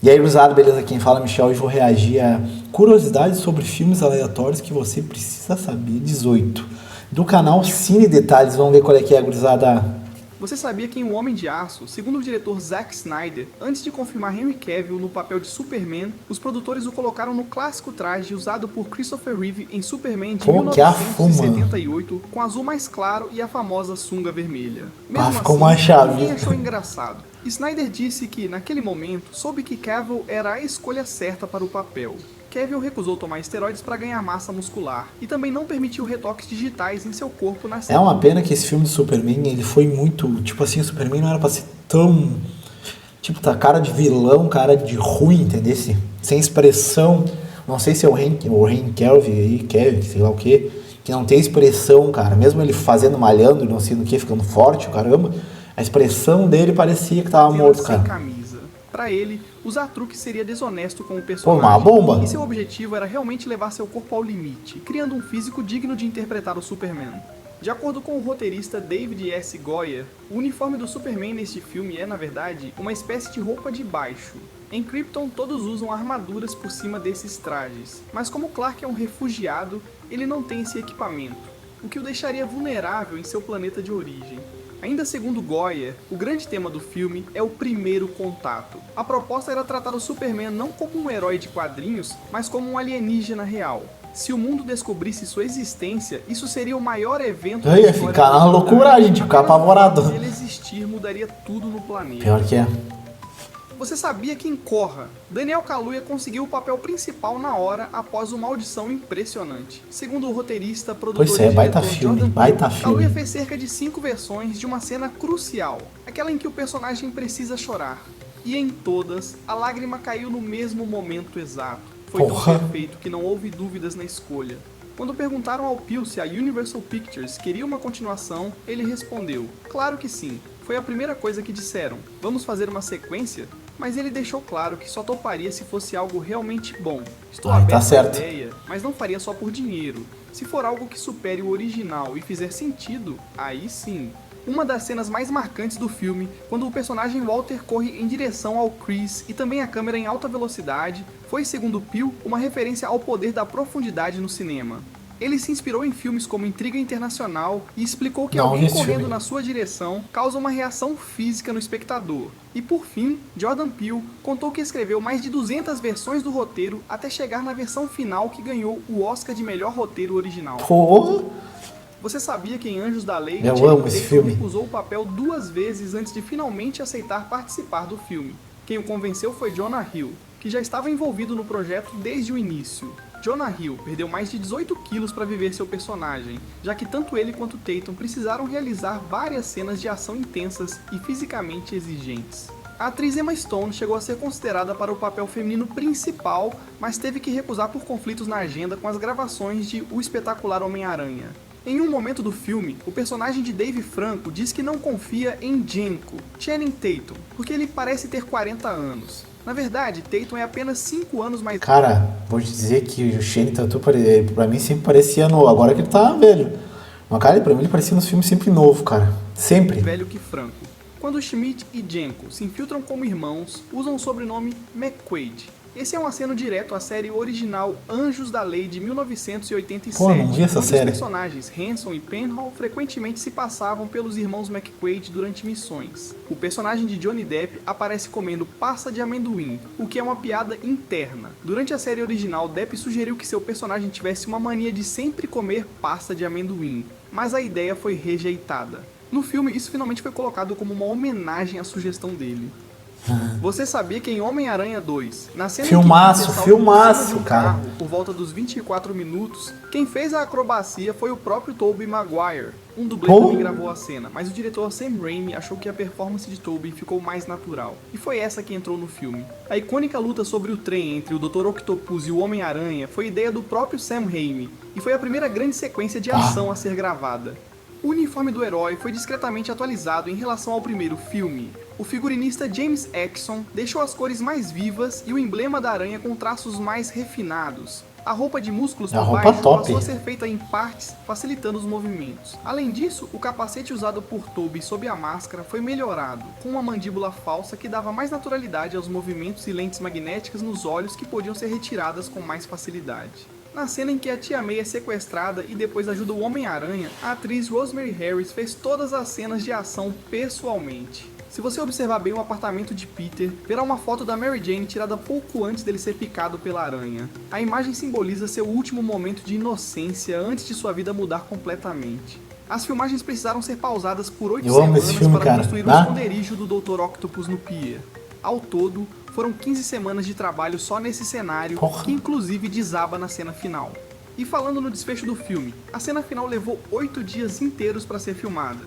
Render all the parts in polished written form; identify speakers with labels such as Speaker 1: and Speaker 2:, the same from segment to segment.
Speaker 1: E aí, gurizada, beleza? Quem fala é Michel e vou reagir a curiosidades sobre filmes aleatórios que você precisa saber. 18. Do canal Cine Detalhes. Vamos ver qual é que é, gurizada.
Speaker 2: Você sabia que em O Homem de Aço, segundo o diretor Zack Snyder, antes de confirmar Henry Cavill no papel de Superman, os produtores o colocaram no clássico traje usado por Christopher Reeve em Superman de
Speaker 1: Pô, que afo,
Speaker 2: 1978, com azul mais claro e a famosa sunga vermelha. Mesmo
Speaker 1: ficou uma chave.
Speaker 2: ninguém achou engraçado. Snyder disse que, naquele momento, soube que Cavill era a escolha certa para o papel. Cavill recusou tomar esteroides para ganhar massa muscular e também não permitiu retoques digitais em seu corpo na série.
Speaker 1: É uma pena que esse filme do Superman, ele foi muito... Tipo assim, o Superman não era pra ser tão... Tipo, tá cara de vilão, cara de ruim, entendeu? Sem expressão. Não sei se é o Henry Cavill aí, Kevin, sei lá o que não tem expressão, cara. Mesmo ele fazendo, malhando, não sei no que, ficando forte, o caramba, a expressão dele parecia que tava morto, cara.
Speaker 2: Sem camisa. Para ele, usar truque seria desonesto com o personagem.
Speaker 1: Pô, uma bomba.
Speaker 2: E seu objetivo era realmente levar seu corpo ao limite, criando um físico digno de interpretar o Superman. De acordo com o roteirista David S. Goyer, o uniforme do Superman neste filme é, na verdade, uma espécie de roupa de baixo. Em Krypton, todos usam armaduras por cima desses trajes, mas como Clark é um refugiado, ele não tem esse equipamento, o que o deixaria vulnerável em seu planeta de origem. Ainda segundo Goyer, o grande tema do filme é o primeiro contato. A proposta era tratar o Superman não como um herói de quadrinhos, mas como um alienígena real. Se o mundo descobrisse sua existência, isso seria o maior evento da
Speaker 1: Ia
Speaker 2: história
Speaker 1: ficar uma loucura, a gente ficar apavorado.
Speaker 2: Se ele existir, mudaria tudo no planeta.
Speaker 1: Pior que é.
Speaker 2: Você sabia que em Korra, Daniel Kaluuya conseguiu o papel principal na hora após uma audição impressionante? Segundo o roteirista, produtor
Speaker 1: Pois é,
Speaker 2: e
Speaker 1: baita
Speaker 2: diretor
Speaker 1: filme,
Speaker 2: Jordan
Speaker 1: baita
Speaker 2: Peele,
Speaker 1: filme.
Speaker 2: Kaluuya fez cerca de 5 versões de uma cena crucial, aquela em que o personagem precisa chorar. E em todas, a lágrima caiu no mesmo momento exato. Foi tão perfeito que não houve dúvidas na escolha. Quando perguntaram ao Peele se a Universal Pictures queria uma continuação, ele respondeu: claro que sim, foi a primeira coisa que disseram, vamos fazer uma sequência? Mas ele deixou claro que só toparia se fosse algo realmente bom. Estou aberto à ideia, mas não faria só por dinheiro. Se for algo que supere o original e fizer sentido, aí sim. Uma das cenas mais marcantes do filme, quando o personagem Walter corre em direção ao Chris e também a câmera em alta velocidade, foi, segundo Peele, uma referência ao poder da profundidade no cinema. Ele se inspirou em filmes como Intriga Internacional e explicou que alguém correndo na sua direção causa uma reação física no espectador. E por fim, Jordan Peele contou que escreveu mais de 200 versões do roteiro até chegar na versão final que ganhou o Oscar de melhor roteiro original.
Speaker 1: Porra!
Speaker 2: Você sabia que em Anjos da Lei,
Speaker 1: Eu amo esse filme.
Speaker 2: recusou o papel 2 vezes antes de finalmente aceitar participar do filme? Quem o convenceu foi Jonah Hill, que já estava envolvido no projeto desde o início. Jonah Hill perdeu mais de 18 quilos para viver seu personagem, já que tanto ele quanto Tatum precisaram realizar várias cenas de ação intensas e fisicamente exigentes. A atriz Emma Stone chegou a ser considerada para o papel feminino principal, mas teve que recusar por conflitos na agenda com as gravações de O Espetacular Homem-Aranha. Em um momento do filme, o personagem de Dave Franco diz que não confia em Jenko, Channing Tatum, porque ele parece ter 40 anos. Na verdade, Tatum é apenas 5 anos mais...
Speaker 1: Cara, vou te dizer que o Channing Tatum, pra mim, sempre parecia novo. Agora que ele tá velho. Mas, cara, pra mim, ele parecia nos filmes sempre novo, cara. Sempre.
Speaker 2: Velho que Franco. Quando Schmidt e Jenko se infiltram como irmãos, usam o sobrenome McQuaid. Esse é um aceno direto à série original Anjos da Lei de 1987,
Speaker 1: Pô, não vi essa
Speaker 2: onde
Speaker 1: série.
Speaker 2: os personagens Hanson e Penhall frequentemente se passavam pelos irmãos McQuaid durante missões. O personagem de Johnny Depp aparece comendo pasta de amendoim, o que é uma piada interna. Durante a série original, Depp sugeriu que seu personagem tivesse uma mania de sempre comer pasta de amendoim, mas a ideia foi rejeitada. No filme, isso finalmente foi colocado como uma homenagem à sugestão dele. Você sabia que em Homem-Aranha 2, na cena
Speaker 1: filmaço, cara.
Speaker 2: Por volta dos 24 minutos, quem fez a acrobacia foi o próprio Tobey Maguire. Um dublê também gravou a cena, mas o diretor Sam Raimi achou que a performance de Tobey ficou mais natural. E foi essa que entrou no filme. A icônica luta sobre o trem entre o Dr. Octopus e o Homem-Aranha foi ideia do próprio Sam Raimi, e foi a primeira grande sequência de ação a ser gravada. O uniforme do herói foi discretamente atualizado em relação ao primeiro filme. O figurinista James Exon deixou as cores mais vivas e o emblema da aranha com traços mais refinados. A roupa de músculos
Speaker 1: A
Speaker 2: por
Speaker 1: roupa
Speaker 2: baixo
Speaker 1: top.
Speaker 2: passou a ser feita em partes, facilitando os movimentos. Além disso, o capacete usado por Tobey sob a máscara foi melhorado, com uma mandíbula falsa que dava mais naturalidade aos movimentos e lentes magnéticas nos olhos que podiam ser retiradas com mais facilidade. Na cena em que a Tia May é sequestrada e depois ajuda o Homem-Aranha, a atriz Rosemary Harris fez todas as cenas de ação pessoalmente. Se você observar bem o apartamento de Peter, verá uma foto da Mary Jane tirada pouco antes dele ser picado pela aranha. A imagem simboliza seu último momento de inocência antes de sua vida mudar completamente. As filmagens precisaram ser pausadas por 8 semanas para construir o esconderijo do Dr. Octopus no pier. Ao todo, foram 15 semanas de trabalho só nesse cenário, que inclusive desaba na cena final. E falando no desfecho do filme, a cena final levou 8 dias inteiros para ser filmada.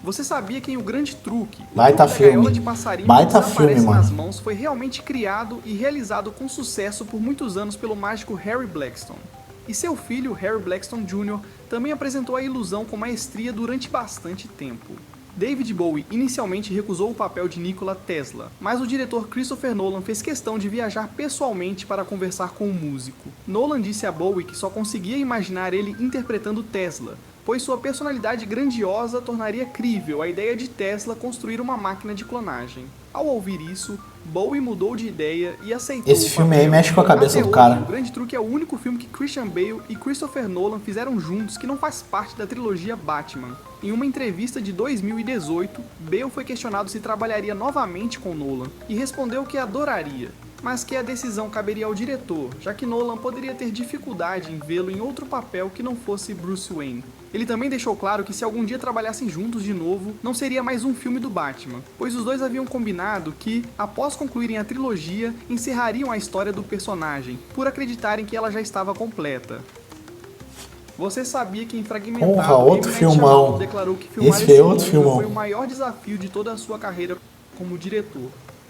Speaker 2: Você sabia que em O Grande Truque, o truque da gaiola de passarinho que desaparece nas mãos foi realmente criado e realizado com sucesso por muitos anos pelo mágico Harry Blackstone. E seu filho, Harry Blackstone Jr., também apresentou a ilusão com maestria durante bastante tempo. David Bowie inicialmente recusou o papel de Nikola Tesla, mas o diretor Christopher Nolan fez questão de viajar pessoalmente para conversar com o músico. Nolan disse a Bowie que só conseguia imaginar ele interpretando Tesla, pois sua personalidade grandiosa tornaria crível a ideia de Tesla construir uma máquina de clonagem. Ao ouvir isso, Bowie mudou de ideia e aceitou.
Speaker 1: Esse filme aí mexe com a cabeça do cara.
Speaker 2: O Grande Truque é o único filme que Christian Bale e Christopher Nolan fizeram juntos que não faz parte da trilogia Batman. Em uma entrevista de 2018, Bale foi questionado se trabalharia novamente com Nolan e respondeu que adoraria, mas que a decisão caberia ao diretor, já que Nolan poderia ter dificuldade em vê-lo em outro papel que não fosse Bruce Wayne. Ele também deixou claro que se algum dia trabalhassem juntos de novo, não seria mais um filme do Batman, pois os dois haviam combinado que, após concluírem a trilogia, encerrariam a história do personagem, por acreditarem que ela já estava completa. Você sabia que em Fragmentado,
Speaker 1: outro filmão.
Speaker 2: Declarou que filmar esse filme foi o maior desafio de toda a sua carreira como diretor.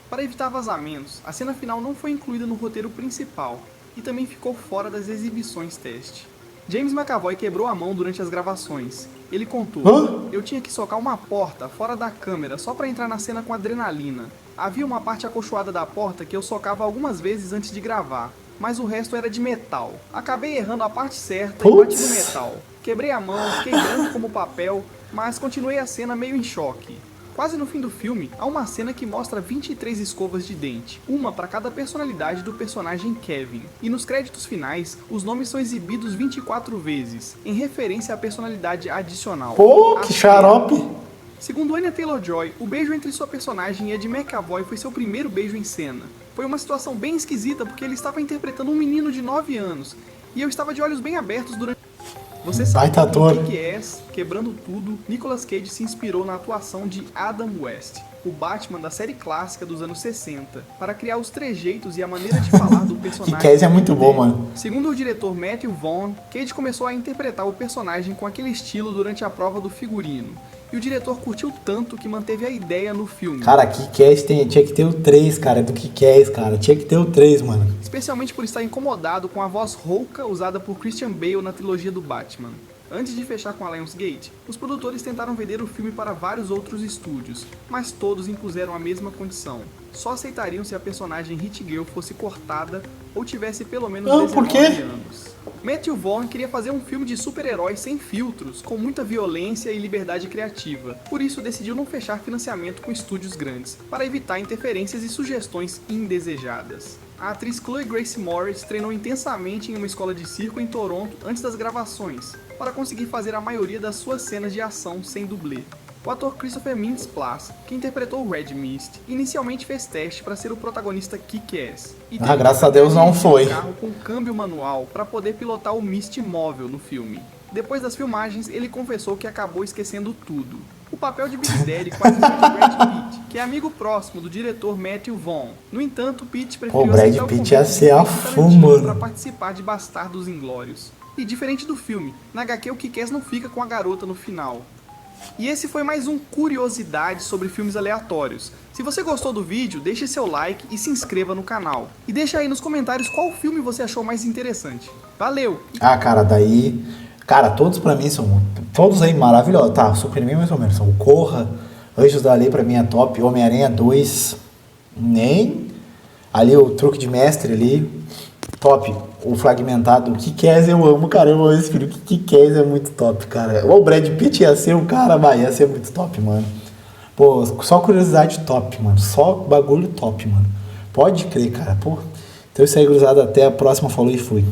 Speaker 2: Para evitar vazamentos, a cena final não foi incluída no roteiro principal e também ficou fora das exibições teste. James McAvoy quebrou a mão durante as gravações. Ele contou: Eu tinha que socar uma porta fora da câmera só para entrar na cena com adrenalina. Havia uma parte acolchoada da porta que eu socava algumas vezes antes de gravar, mas o resto era de metal. Acabei errando a parte certa e bati no metal. Quebrei a mão, fiquei branco como papel, mas continuei a cena meio em choque. Quase no fim do filme, há uma cena que mostra 23 escovas de dente, uma para cada personalidade do personagem Kevin. E nos créditos finais, os nomes são exibidos 24 vezes, em referência à personalidade adicional.
Speaker 1: Pô, que xarope!
Speaker 2: Segundo Anya Taylor-Joy, o beijo entre sua personagem e a de McAvoy foi seu primeiro beijo em cena. Foi uma situação bem esquisita porque ele estava interpretando um menino de 9 anos, e eu estava de olhos bem abertos durante... Você sabe que em Kick-Ass, Quebrando Tudo, Nicolas Cage se inspirou na atuação de Adam West, o Batman da série clássica dos anos 60, para criar os trejeitos e a maneira de falar do personagem.
Speaker 1: Kick-Ass é muito bom, mano.
Speaker 2: Segundo o diretor Matthew Vaughn, Cage começou a interpretar o personagem com aquele estilo durante a prova do figurino, e o diretor curtiu tanto que manteve a ideia no filme.
Speaker 1: Cara, Kick-Ass tinha que ter o 3, cara, do Kick-Ass, cara. Tinha que ter o 3, mano.
Speaker 2: Especialmente por estar incomodado com a voz rouca usada por Christian Bale na trilogia do Batman. Antes de fechar com a Lionsgate, os produtores tentaram vender o filme para vários outros estúdios, mas todos impuseram a mesma condição. Só aceitariam se a personagem Hit Girl fosse cortada ou tivesse pelo menos 19 anos. Matthew Vaughn queria fazer um filme de super-heróis sem filtros, com muita violência e liberdade criativa. Por isso decidiu não fechar financiamento com estúdios grandes, para evitar interferências e sugestões indesejadas. A atriz Chloe Grace Moretz treinou intensamente em uma escola de circo em Toronto antes das gravações, para conseguir fazer a maioria das suas cenas de ação sem dublê. O ator Christopher Mintz-Plasse, que interpretou Red Mist, inicialmente fez teste para ser o protagonista Kick-Ass.
Speaker 1: Graças a Deus não foi.
Speaker 2: Um carro com câmbio manual para poder pilotar o Mist móvel no filme. Depois das filmagens, ele confessou que acabou esquecendo tudo. O papel de Big Daddy quase foi de Brad Pitt, que é amigo próximo do diretor Matthew Vaughn. No entanto, Pitt preferiu aceitar o convite para participar de Bastardos Inglórios. E diferente do filme, na HQ o Kick-Ass não fica com a garota no final. E esse foi mais um Curiosidade sobre filmes aleatórios. Se você gostou do vídeo, deixe seu like e se inscreva no canal. E deixa aí nos comentários qual filme você achou mais interessante. Valeu!
Speaker 1: Cara, daí... Cara, todos pra mim são... Todos aí maravilhosos. Tá, Superman mais ou menos. São o Corra, Anjos da Lei pra mim é top. Homem-Aranha 2, nem... Ali o Truque de Mestre ali. top. O fragmentado. O Kick-Ass eu amo, cara. Eu amo esse filme. O Kick-Ass é muito top, cara. O Brad Pitt ia ser o cara, vai, ia ser muito top, mano. Pô, só curiosidade top, mano. Só bagulho top, mano. Pode crer, cara. Pô. Então isso aí, gurizada. Até a próxima. Falou e fui.